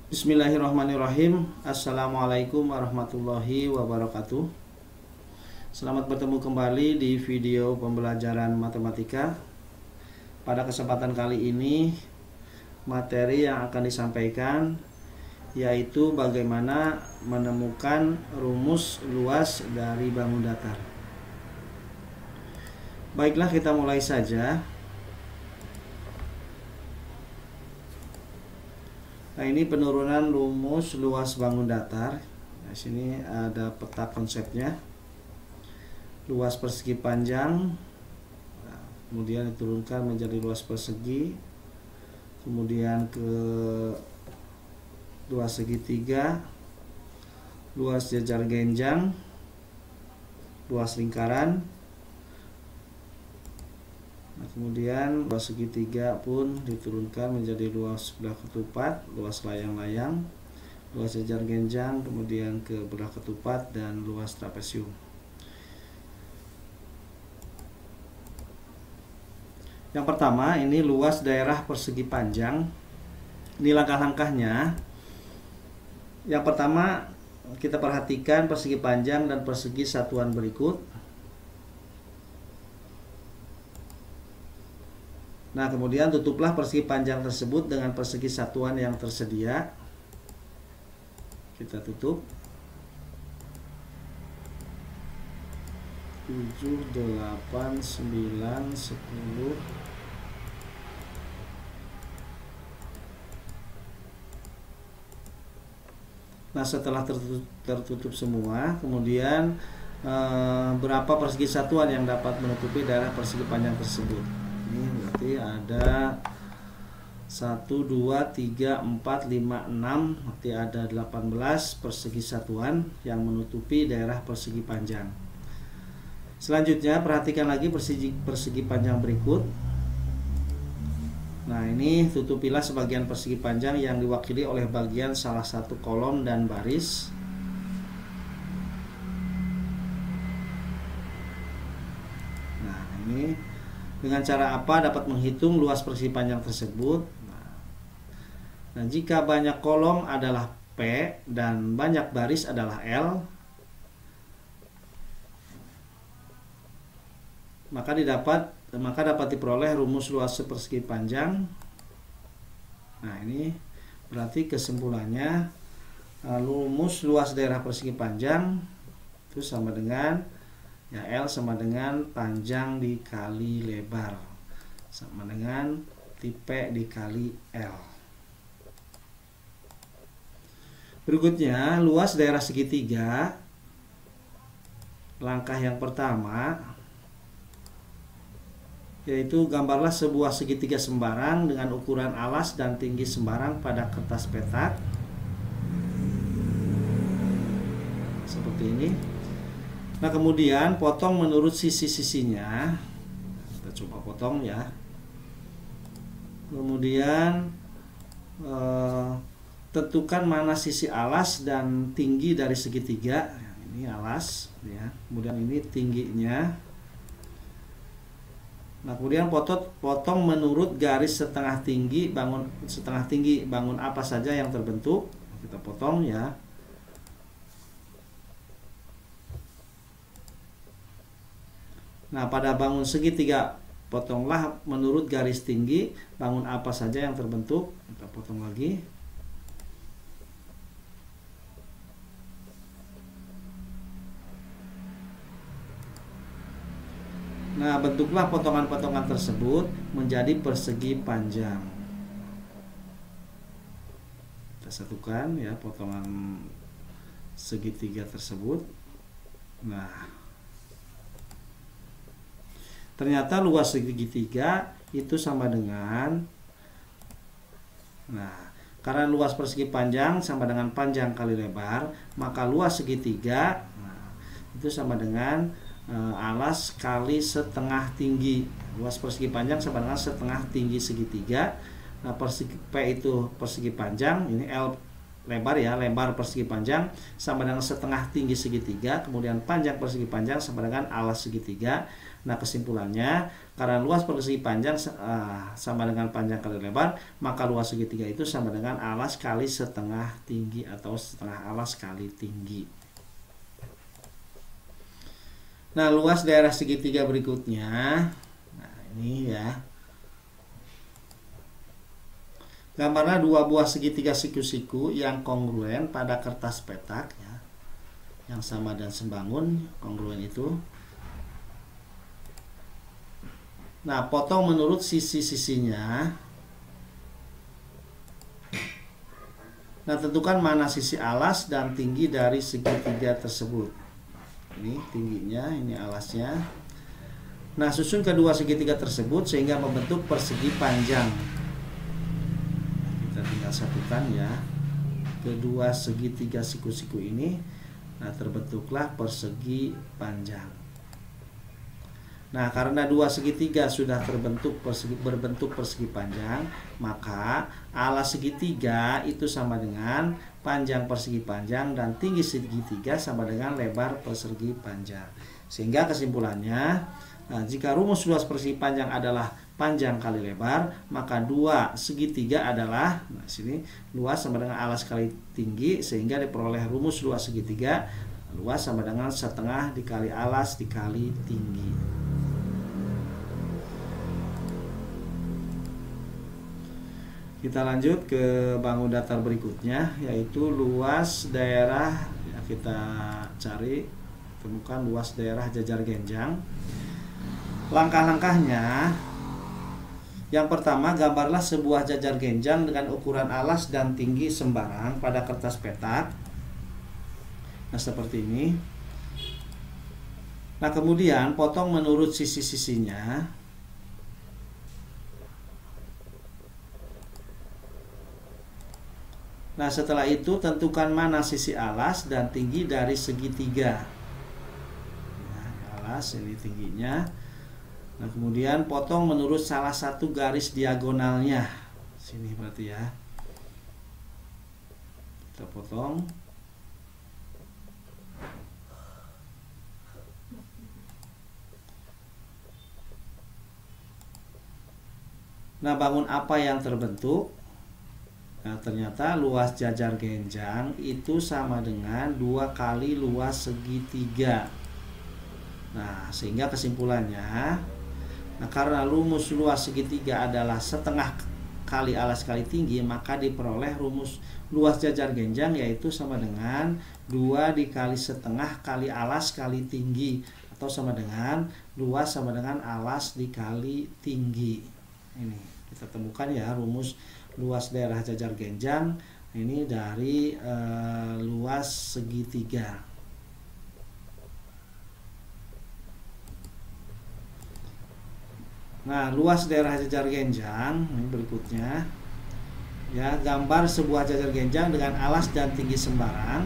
Bismillahirrahmanirrahim. Assalamualaikum warahmatullahi wabarakatuh. Selamat bertemu kembali di video pembelajaran matematika. Pada kesempatan kali ini, materi yang akan disampaikan yaitu bagaimana menemukan rumus luas dari bangun datar. Baiklah, kita mulai saja. Nah, ini penurunan rumus luas bangun datar. Nah, sini ada peta konsepnya. Luas persegi panjang, nah, kemudian diturunkan menjadi luas persegi, kemudian ke luas segitiga, luas jajar genjang, luas lingkaran. Nah, kemudian luas segitiga pun diturunkan menjadi luas belah ketupat, luas layang-layang, luas jajar genjang, kemudian ke belah ketupat, dan luas trapesium. Yang pertama, ini luas daerah persegi panjang. Ini langkah-langkahnya. Yang pertama, kita perhatikan persegi panjang dan persegi satuan berikut. Nah, kemudian tutuplah persegi panjang tersebut dengan persegi satuan yang tersedia. Kita tutup. 7, 8, 9, 10. Nah, setelah tertutup semua, kemudian berapa persegi satuan yang dapat menutupi daerah persegi panjang tersebut? Ini berarti ada 1, 2, 3, 4, 5, 6. Berarti ada 18 persegi satuan yang menutupi daerah persegi panjang. Selanjutnya, perhatikan lagi persegi panjang berikut. Nah, ini tutupilah sebagian persegi panjang yang diwakili oleh bagian salah satu kolom dan baris. Nah, ini dengan cara apa dapat menghitung luas persegi panjang tersebut? Nah, jika banyak kolom adalah P dan banyak baris adalah L, maka dapat diperoleh rumus luas persegi panjang. Nah, ini berarti kesimpulannya rumus luas daerah persegi panjang itu sama dengan L sama dengan panjang dikali lebar, sama dengan tipe dikali L. Berikutnya, luas daerah segitiga. Langkah yang pertama yaitu gambarlah sebuah segitiga sembarang dengan ukuran alas dan tinggi sembarang pada kertas petak seperti ini. Nah, kemudian potong menurut sisi-sisinya. Kita coba potong ya. Kemudian tentukan mana sisi alas dan tinggi dari segitiga. Ini alas ya. Kemudian ini tingginya. Nah, kemudian potong menurut garis setengah tinggi bangun apa saja yang terbentuk. Kita potong ya. Nah, pada bangun segitiga potonglah menurut garis tinggi bangun apa saja yang terbentuk. Kita potong lagi. Nah, bentuklah potongan-potongan tersebut menjadi persegi panjang. Kita satukan ya potongan segitiga tersebut. Nah, ternyata luas segitiga itu sama dengan, nah, karena luas persegi panjang sama dengan panjang kali lebar, maka luas segitiga itu sama dengan alas kali setengah tinggi. Luas persegi panjang sama dengan setengah tinggi segitiga. Nah, persegi P itu persegi panjang, ini L lebar ya, lebar persegi panjang sama dengan setengah tinggi segitiga, kemudian panjang persegi panjang sama dengan alas segitiga. Nah, kesimpulannya karena luas persegi panjang sama dengan panjang kali lebar, maka luas segitiga itu sama dengan alas kali setengah tinggi atau setengah alas kali tinggi. Nah, luas daerah segitiga berikutnya, nah ini ya, gambarlah dua buah segitiga siku-siku yang kongruen pada kertas petak ya, yang sama dan sembangun, kongruen itu. Nah, potong menurut sisi-sisinya. Nah, tentukan mana sisi alas dan tinggi dari segitiga tersebut. Ini tingginya, ini alasnya. Nah, susun kedua segitiga tersebut sehingga membentuk persegi panjang. Kita tinggal satukan ya, kedua segitiga siku-siku ini. Nah, terbentuklah persegi panjang. Nah, karena dua segitiga sudah berbentuk persegi panjang, maka alas segitiga itu sama dengan panjang persegi panjang dan tinggi segitiga sama dengan lebar persegi panjang. Sehingga kesimpulannya, jika rumus luas persegi panjang adalah panjang kali lebar, maka dua segitiga adalah, nah sini luas sama dengan alas kali tinggi, sehingga diperoleh rumus luas segitiga, luas sama dengan setengah dikali alas dikali tinggi. Kita lanjut ke bangun datar berikutnya, yaitu luas daerah ya, kita cari, temukan luas daerah jajar genjang. Langkah-langkahnya, yang pertama, gambarlah sebuah jajar genjang dengan ukuran alas dan tinggi sembarang pada kertas petak. Nah, seperti ini. Nah, kemudian potong menurut sisi-sisinya. Nah, setelah itu tentukan mana sisi alas dan tinggi dari segitiga. Nah, alas ini tingginya. Nah, kemudian potong menurut salah satu garis diagonalnya. Sini berarti ya. Kita potong. Nah, bangun apa yang terbentuk? Nah, ternyata luas jajar genjang itu sama dengan 2 kali luas segitiga. Nah, sehingga kesimpulannya, nah karena rumus luas segitiga adalah setengah kali alas kali tinggi, maka diperoleh rumus luas jajar genjang yaitu sama dengan 2 dikali setengah kali alas kali tinggi, atau sama dengan luas sama dengan alas dikali tinggi. Ini kita temukan ya rumus luas daerah jajar genjang ini dari luas segitiga. Nah, luas daerah jajar genjang ini berikutnya ya, gambar sebuah jajar genjang dengan alas dan tinggi sembarang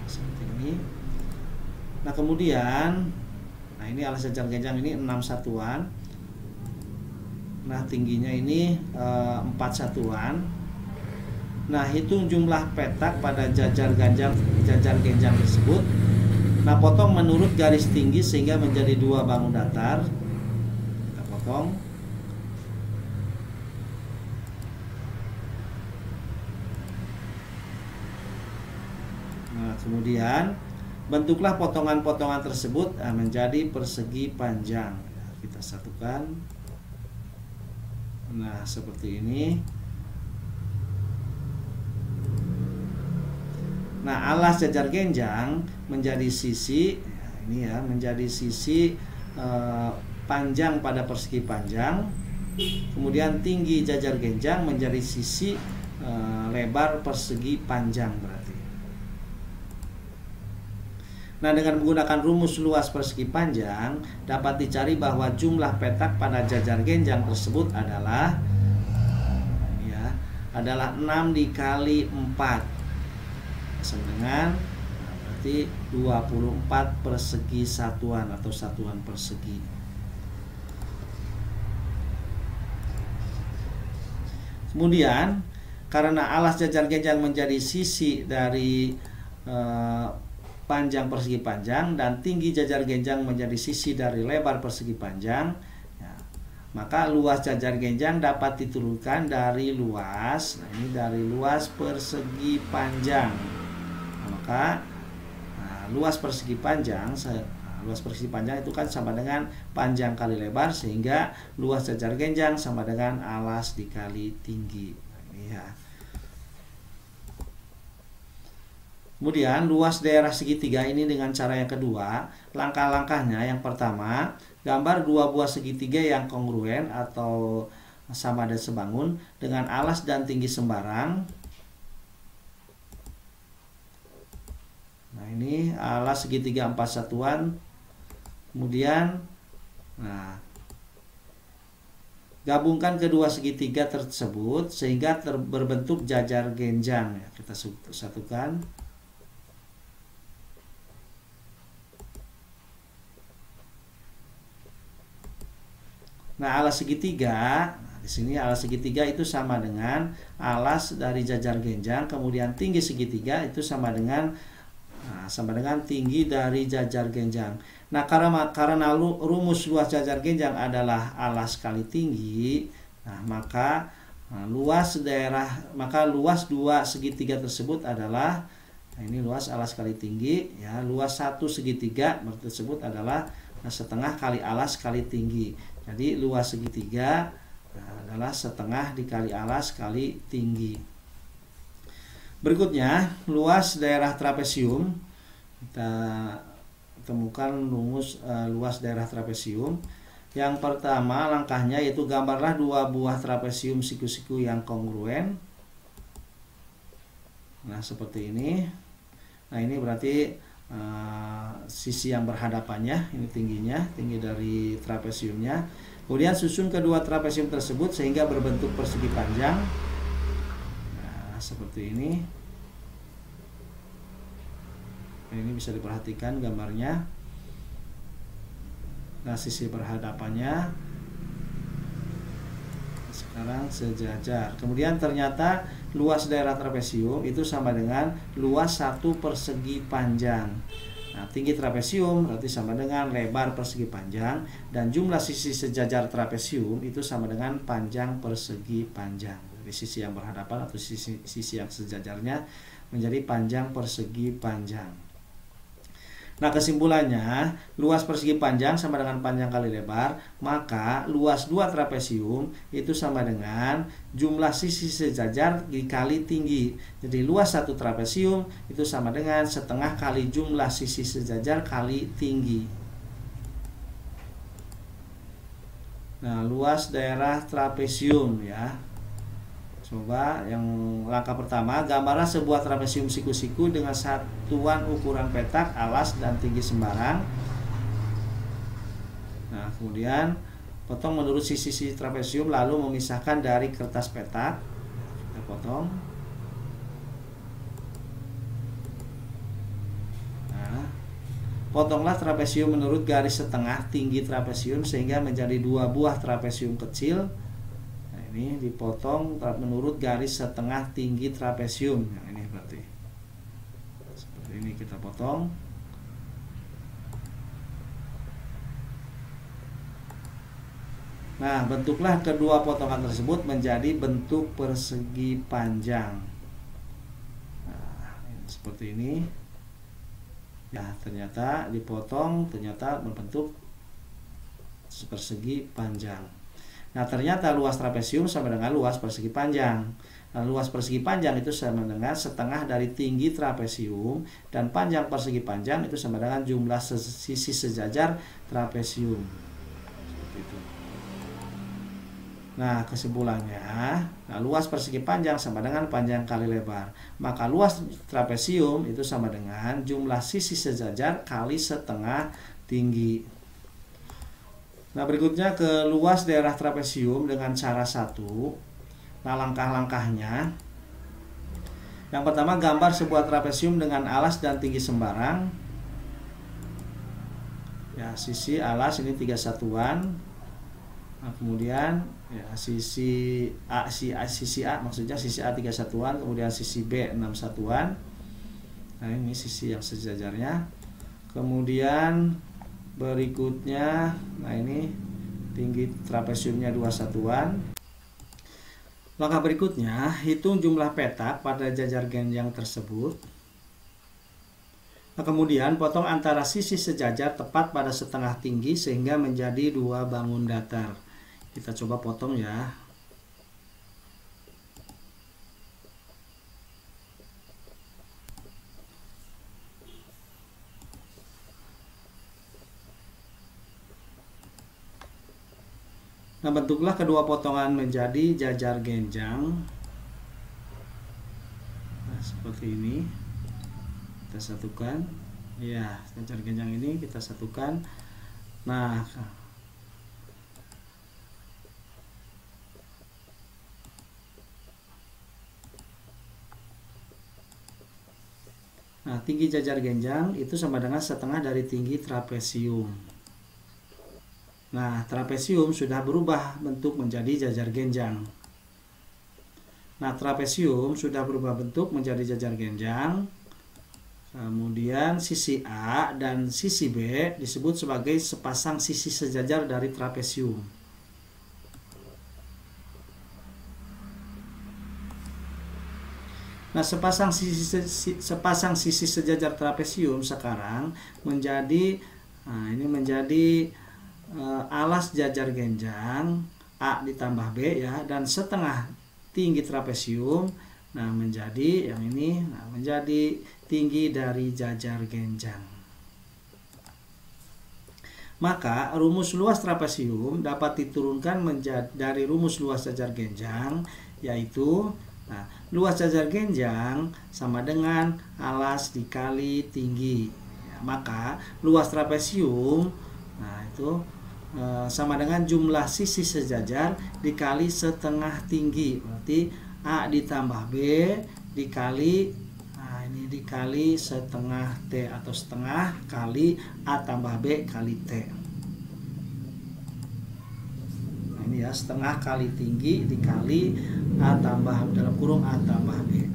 seperti ini. Nah, kemudian nah ini alas jajar genjang ini 6 satuan. Nah, tingginya ini 4 satuan. Nah, hitung jumlah petak pada jajar genjang tersebut. Nah, potong menurut garis tinggi sehingga menjadi 2 bangun datar. Potong. Nah, kemudian bentuklah potongan-potongan tersebut menjadi persegi panjang. Kita satukan. Nah, seperti ini. Nah, alas jajar genjang menjadi sisi ini ya, menjadi sisi panjang pada persegi panjang. Kemudian tinggi jajar genjang menjadi sisi lebar persegi panjang berarti. Nah, dengan menggunakan rumus luas persegi panjang dapat dicari bahwa jumlah petak pada jajar genjang tersebut adalah ya, adalah 6 dikali 4 sama dengan berarti 24 persegi satuan atau satuan persegi. Kemudian karena alas jajar genjang menjadi sisi dari panjang persegi panjang dan tinggi jajar genjang menjadi sisi dari lebar persegi panjang, ya, maka luas jajar genjang dapat diturunkan dari luas, nah ini dari luas persegi panjang. Nah, maka luas persegi panjang itu kan sama dengan panjang kali lebar, sehingga luas jajar genjang sama dengan alas dikali tinggi. Nah, ini ya. Kemudian luas daerah segitiga ini dengan cara yang kedua, langkah-langkahnya yang pertama, gambar dua buah segitiga yang kongruen atau sama dan sebangun dengan alas dan tinggi sembarang. Nah ini alas segitiga 4 satuan. Kemudian gabungkan kedua segitiga tersebut sehingga berbentuk jajar genjang, ya, kita satukan. Nah, alas segitiga, di sini alas segitiga itu sama dengan alas dari jajar genjang, kemudian tinggi segitiga itu sama dengan tinggi dari jajar genjang. Nah, karena rumus luas jajar genjang adalah alas kali tinggi, nah maka luas dua segitiga tersebut adalah, nah ini luas alas kali tinggi, ya, luas satu segitiga tersebut adalah setengah kali alas kali tinggi. Jadi luas segitiga adalah setengah dikali alas kali tinggi. Berikutnya luas daerah trapesium. Kita temukan rumus luas daerah trapesium. Yang pertama langkahnya yaitu gambarlah dua buah trapesium siku-siku yang kongruen. Nah seperti ini. Nah ini berarti sisi yang berhadapannya, ini tingginya, tinggi dari trapesiumnya. Kemudian susun kedua trapesium tersebut sehingga berbentuk persegi panjang. Nah, seperti ini. Nah, ini bisa diperhatikan gambarnya. Nah, sisi berhadapannya sekarang sejajar. Kemudian ternyata luas daerah trapesium itu sama dengan luas satu persegi panjang. Nah, tinggi trapesium berarti sama dengan lebar persegi panjang, dan jumlah sisi sejajar trapesium itu sama dengan panjang persegi panjang. Jadi sisi yang berhadapan atau sisi yang sejajarnya menjadi panjang persegi panjang. Nah, kesimpulannya, luas persegi panjang sama dengan panjang kali lebar, maka luas dua trapesium itu sama dengan jumlah sisi sejajar dikali tinggi. Jadi luas satu trapesium itu sama dengan setengah kali jumlah sisi sejajar kali tinggi. Nah, luas daerah trapesium, ya. Coba yang langkah pertama, gambarlah sebuah trapesium siku-siku dengan satuan ukuran petak, alas, dan tinggi sembarang. Nah, kemudian potong menurut sisi trapesium lalu memisahkan dari kertas petak. Kita potong. Nah, potonglah trapesium menurut garis setengah tinggi trapesium sehingga menjadi dua buah trapesium kecil. Ini dipotong menurut garis setengah tinggi trapesium. Nah, ini berarti seperti ini kita potong. Nah, bentuklah kedua potongan tersebut menjadi bentuk persegi panjang. Nah, seperti ini. Ya, ternyata dipotong, ternyata berbentuk persegi panjang. Nah, ternyata luas trapesium sama dengan luas persegi panjang. Nah, luas persegi panjang itu sama dengan setengah dari tinggi trapesium, dan panjang persegi panjang itu sama dengan jumlah sisi sejajar trapesium. Seperti itu. Nah, kesimpulannya, luas persegi panjang sama dengan panjang kali lebar. Maka luas trapesium itu sama dengan jumlah sisi sejajar kali setengah tinggi. Nah, berikutnya ke luas daerah trapesium dengan cara satu. Nah, langkah-langkahnya. Yang pertama, gambar sebuah trapesium dengan alas dan tinggi sembarang. Ya, sisi alas ini 3 satuan. Nah, kemudian ya, sisi A maksudnya sisi A 3 satuan, kemudian sisi B 6 satuan. Nah, ini sisi yang sejajarnya. Kemudian berikutnya, nah ini tinggi trapesiumnya 2 satuan. Langkah berikutnya, hitung jumlah petak pada jajar genjang tersebut. Nah, kemudian potong antara sisi sejajar tepat pada setengah tinggi sehingga menjadi 2 bangun datar. Kita coba potong ya. Nah, bentuklah kedua potongan menjadi jajar genjang. Nah, seperti ini. Kita satukan. Ya, jajar genjang ini kita satukan. Nah, tinggi jajar genjang itu sama dengan setengah dari tinggi trapesium. Nah, trapesium sudah berubah bentuk menjadi jajar genjang. Nah, trapesium sudah berubah bentuk menjadi jajar genjang. Kemudian sisi A dan sisi B disebut sebagai sepasang sisi sejajar dari trapesium. Nah, sepasang sisi sejajar trapesium sekarang menjadi, nah ini menjadi alas jajar genjang A ditambah B ya, dan setengah tinggi trapesium. Nah, menjadi yang ini, nah, menjadi tinggi dari jajar genjang. Maka rumus luas trapesium dapat diturunkan dari rumus luas jajar genjang, yaitu nah, luas jajar genjang sama dengan alas dikali tinggi. Ya, maka luas trapesium, nah itu sama dengan jumlah sisi sejajar dikali setengah tinggi. Berarti A ditambah B dikali, nah ini dikali setengah T atau setengah kali A tambah B kali T. Nah, ini ya, setengah kali tinggi dikali A tambah dalam kurung A tambah B.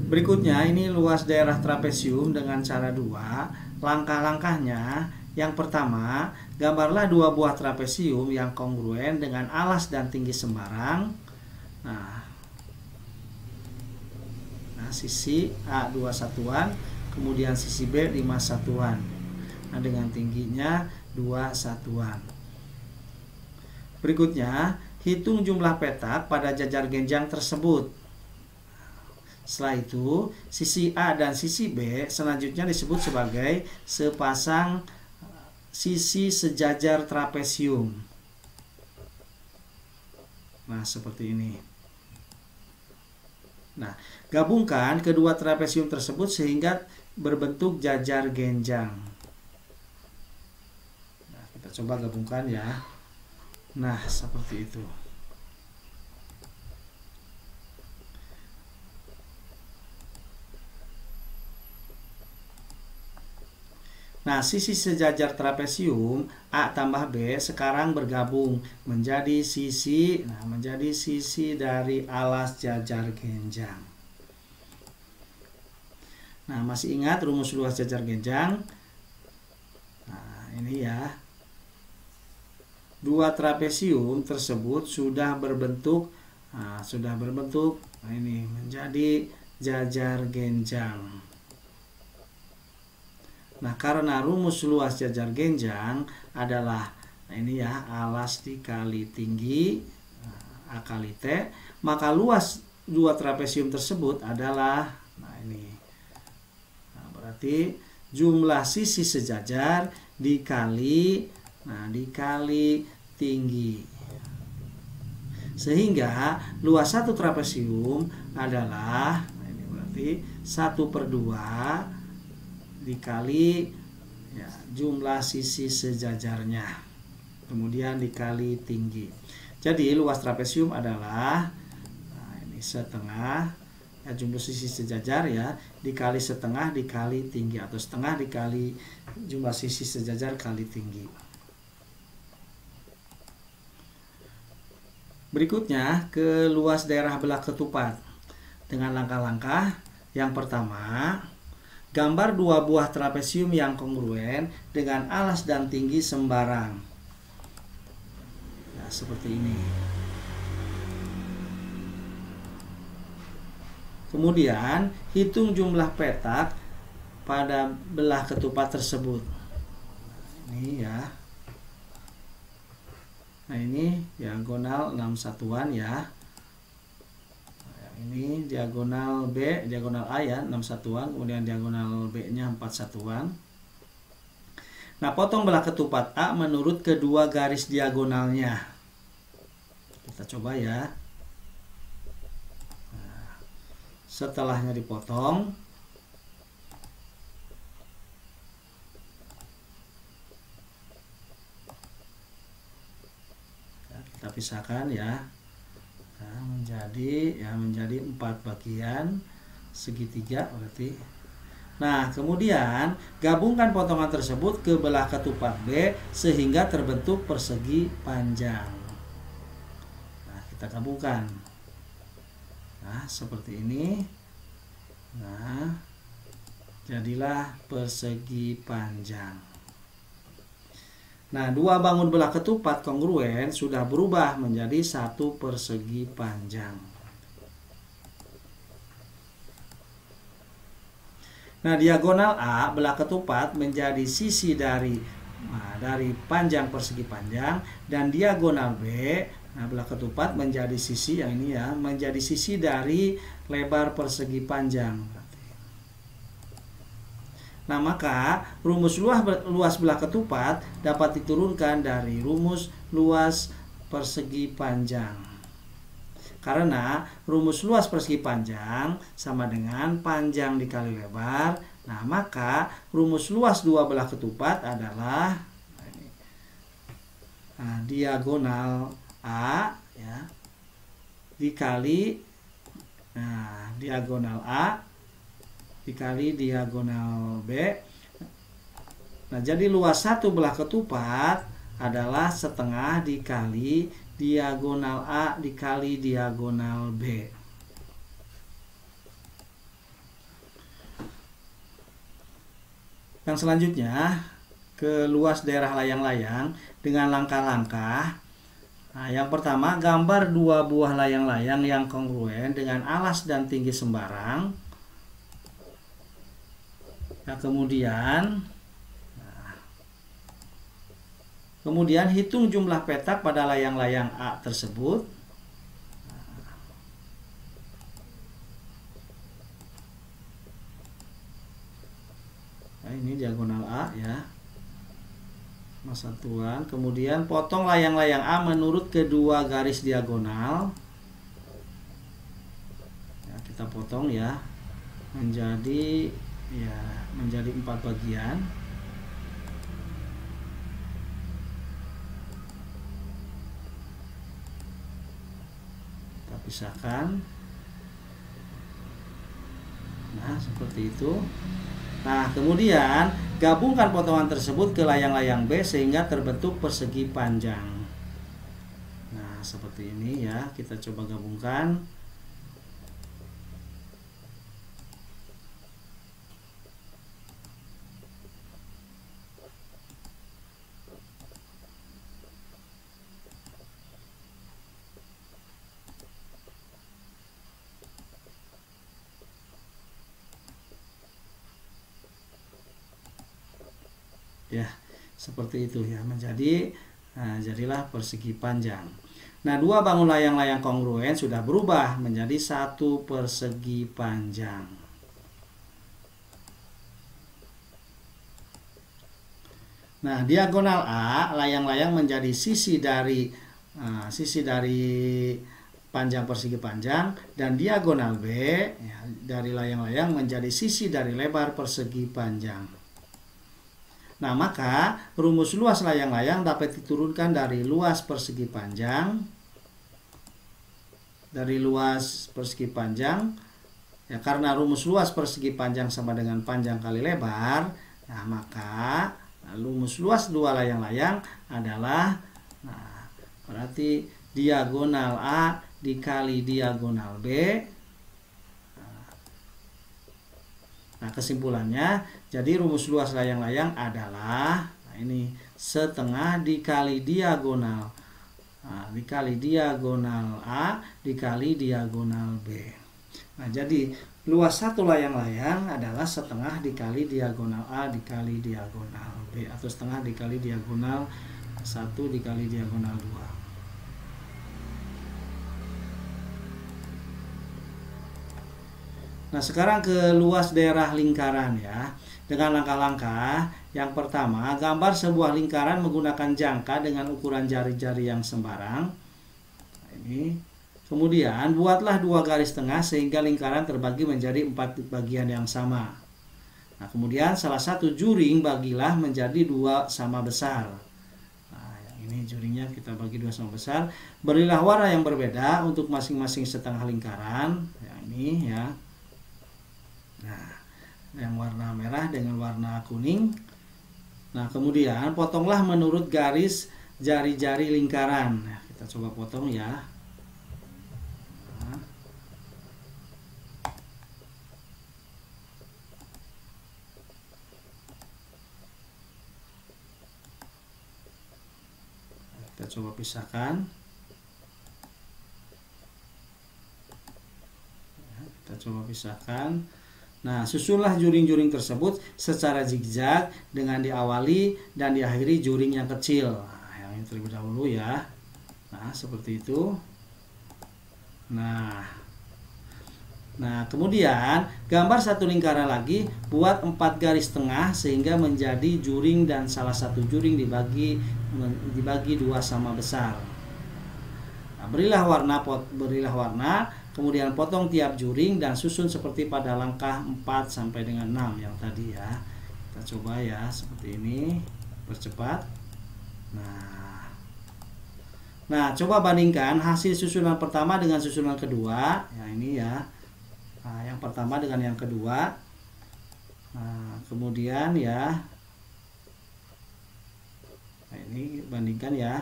Berikutnya ini luas daerah trapesium dengan cara 2. Langkah-langkahnya, yang pertama, gambarlah 2 buah trapesium yang kongruen dengan alas dan tinggi sembarang. Nah, sisi A 2 satuan, kemudian sisi B 5 satuan. Nah, dengan tingginya 2 satuan. Berikutnya, hitung jumlah petak pada jajar genjang tersebut. Setelah itu, sisi A dan sisi B selanjutnya disebut sebagai sepasang sisi sejajar trapesium. Nah, seperti ini. Nah, gabungkan kedua trapesium tersebut sehingga berbentuk jajar genjang. Nah, kita coba gabungkan ya. Nah, seperti itu. Nah, sisi sejajar trapesium A tambah B sekarang bergabung menjadi sisi, nah menjadi sisi dari alas jajar genjang. Nah, masih ingat rumus luas jajar genjang? Nah, ini ya. 2 trapesium tersebut sudah berbentuk, nah ini menjadi jajar genjang. Nah, karena rumus luas jajar genjang adalah, nah ini ya, alas dikali tinggi, A kali T, maka luas 2 trapesium tersebut adalah, nah ini, nah berarti jumlah sisi sejajar dikali, nah dikali tinggi. Sehingga luas 1 trapesium adalah, nah ini berarti 1/2 dikali ya, jumlah sisi sejajarnya, kemudian dikali tinggi. Jadi luas trapesium adalah, nah ini setengah ya, jumlah sisi sejajar ya, dikali setengah dikali tinggi, atau setengah dikali jumlah sisi sejajar kali tinggi. Berikutnya ke luas daerah belah ketupat dengan langkah-langkah. Yang pertama, gambar dua buah trapesium yang kongruen dengan alas dan tinggi sembarang. Nah, seperti ini. Kemudian hitung jumlah petak pada belah ketupat tersebut. Ini ya. Nah, ini diagonal 6 satuan ya. Ini diagonal B, diagonal A ya, 6 satuan, kemudian diagonal B-nya 4 satuan. Nah, potong belah ketupat A menurut kedua garis diagonalnya. Kita coba ya. Nah, setelahnya dipotong, kita pisahkan ya. Nah, menjadi 4 bagian segitiga berarti. Nah, kemudian gabungkan potongan tersebut ke belah ketupat B sehingga terbentuk persegi panjang. Nah, kita gabungkan. Nah, seperti ini. Nah, jadilah persegi panjang. Nah, dua bangun belah ketupat kongruen sudah berubah menjadi satu persegi panjang. Nah, diagonal A belah ketupat menjadi sisi dari panjang persegi panjang, dan diagonal B, nah belah ketupat menjadi sisi yang ini ya, menjadi sisi dari lebar persegi panjang. Nah, maka rumus luas belah ketupat dapat diturunkan dari rumus luas persegi panjang. Karena rumus luas persegi panjang sama dengan panjang dikali lebar. Nah, maka rumus luas dua belah ketupat adalah diagonal A ya, dikali diagonal A dikali diagonal B. Nah, jadi luas satu belah ketupat adalah setengah dikali diagonal A dikali diagonal B. Yang selanjutnya ke luas daerah layang-layang dengan langkah-langkah. Nah, yang pertama, gambar dua buah layang-layang yang kongruen dengan alas dan tinggi sembarang. Nah, kemudian hitung jumlah petak pada layang-layang A tersebut. Nah, ini diagonal A ya, mas satuan. Kemudian potong layang-layang A menurut kedua garis diagonal. Ya, kita potong ya menjadi 4 bagian. Kita pisahkan. Nah, seperti itu. Nah, kemudian gabungkan potongan tersebut ke layang-layang B sehingga terbentuk persegi panjang. Nah, seperti ini ya, kita coba gabungkan. Ya, seperti itu ya, jadilah persegi panjang. Nah, dua bangun layang-layang kongruen sudah berubah menjadi satu persegi panjang. Nah, diagonal A layang-layang menjadi sisi dari panjang persegi panjang, dan diagonal B ya, dari layang-layang menjadi sisi dari lebar persegi panjang. Nah, maka rumus luas layang-layang dapat diturunkan dari luas persegi panjang. Dari luas persegi panjang ya, karena rumus luas persegi panjang sama dengan panjang kali lebar. Nah, maka rumus luas dua layang-layang adalah berarti diagonal A dikali diagonal B. Nah, kesimpulannya, jadi rumus luas layang-layang adalah, nah ini, setengah dikali diagonal, dikali diagonal A dikali diagonal B. Nah, jadi luas satu layang-layang adalah setengah dikali diagonal A dikali diagonal B, atau setengah dikali diagonal 1 dikali diagonal 2. Nah, sekarang ke luas daerah lingkaran ya. Dengan langkah-langkah, yang pertama, gambar sebuah lingkaran menggunakan jangka dengan ukuran jari-jari yang sembarang. Nah, ini. Kemudian, buatlah 2 garis tengah sehingga lingkaran terbagi menjadi 4 bagian yang sama. Nah, kemudian salah satu juring bagilah menjadi 2 sama besar. Nah, yang ini juringnya kita bagi 2 sama besar. Berilah warna yang berbeda untuk masing-masing setengah lingkaran. Yang ini ya. Nah, yang warna merah dengan warna kuning. Nah, kemudian potonglah menurut garis jari-jari lingkaran. Nah, kita coba potong ya. Nah. Kita coba pisahkan. Kita coba pisahkan. Nah, susunlah juring-juring tersebut secara zigzag dengan diawali dan diakhiri juring yang kecil. Nah, yang ini terlebih dahulu ya. Nah, seperti itu. Nah, kemudian gambar satu lingkaran lagi, buat 4 garis tengah sehingga menjadi juring dan salah satu juring dibagi 2 sama besar. Nah, berilah warna, kemudian potong tiap juring dan susun seperti pada langkah 4 sampai dengan 6 yang tadi ya. Kita coba ya, seperti ini, percepat. Nah, coba bandingkan hasil susunan pertama dengan susunan kedua. Ya, ini ya. Nah, yang pertama dengan yang kedua. Nah, kemudian ya. Nah, ini bandingkan ya.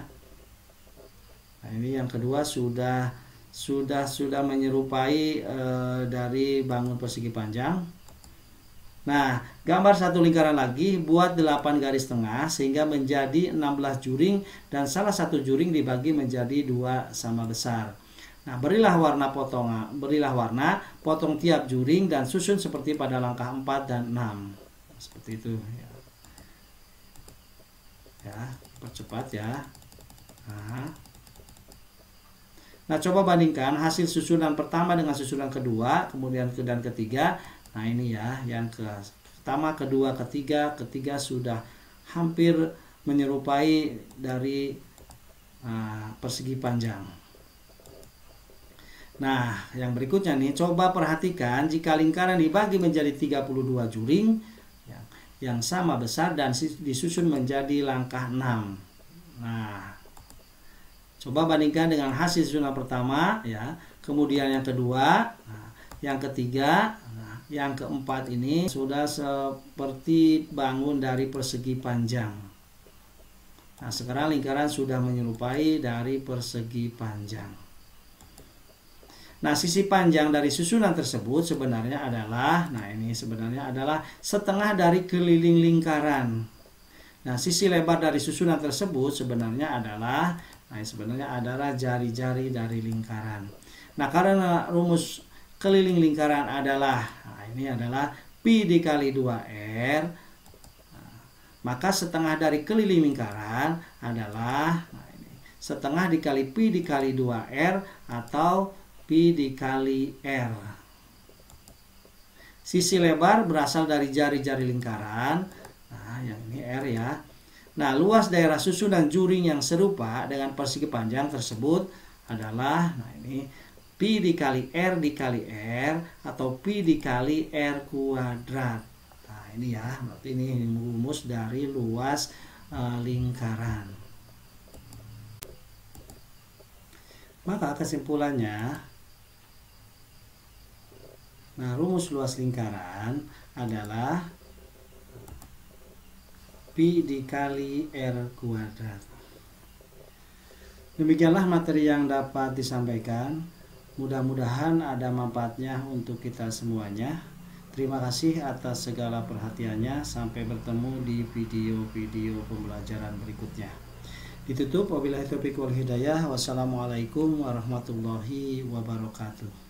Nah, ini yang kedua sudah menyerupai dari bangun persegi panjang. Nah, gambar satu lingkaran lagi, buat 8 garis tengah sehingga menjadi 16 juring dan salah satu juring dibagi menjadi 2 sama besar. Nah, berilah warna, potong tiap juring dan susun seperti pada langkah 4 dan 6. Seperti itu ya. Ya, percepat ya. Nah, coba bandingkan hasil susunan pertama dengan susunan kedua, kemudian dan ketiga. Nah, ini ya, yang pertama, kedua, ketiga sudah hampir menyerupai dari persegi panjang. Nah, yang berikutnya nih, coba perhatikan jika lingkaran dibagi menjadi 32 juring yang sama besar dan disusun menjadi langkah 6. Nah, coba bandingkan dengan hasil susunan pertama ya, kemudian yang kedua, yang ketiga, yang keempat ini sudah seperti bangun dari persegi panjang. Nah, sekarang lingkaran sudah menyerupai dari persegi panjang. Nah, sisi panjang dari susunan tersebut sebenarnya adalah, setengah dari keliling lingkaran. Nah, sisi lebar dari susunan tersebut sebenarnya adalah jari-jari dari lingkaran. Nah, karena rumus keliling lingkaran adalah, ini adalah pi dikali 2R, maka setengah dari keliling lingkaran adalah setengah dikali pi dikali 2R atau pi dikali R. Sisi lebar berasal dari jari-jari lingkaran. Nah, yang ini R ya. Nah, luas daerah susunan juring yang serupa dengan persegi panjang tersebut adalah, pi dikali R dikali R atau pi dikali R kuadrat. Nah, ini ya, berarti ini rumus dari luas lingkaran. Maka kesimpulannya, rumus luas lingkaran adalah pi dikali R kuadrat. Demikianlah materi yang dapat disampaikan. Mudah-mudahan ada manfaatnya untuk kita semuanya. Terima kasih atas segala perhatiannya. Sampai bertemu di video-video pembelajaran berikutnya. Ditutup, wabillahi taufiq wal hidayah. Wassalamualaikum warahmatullahi wabarakatuh.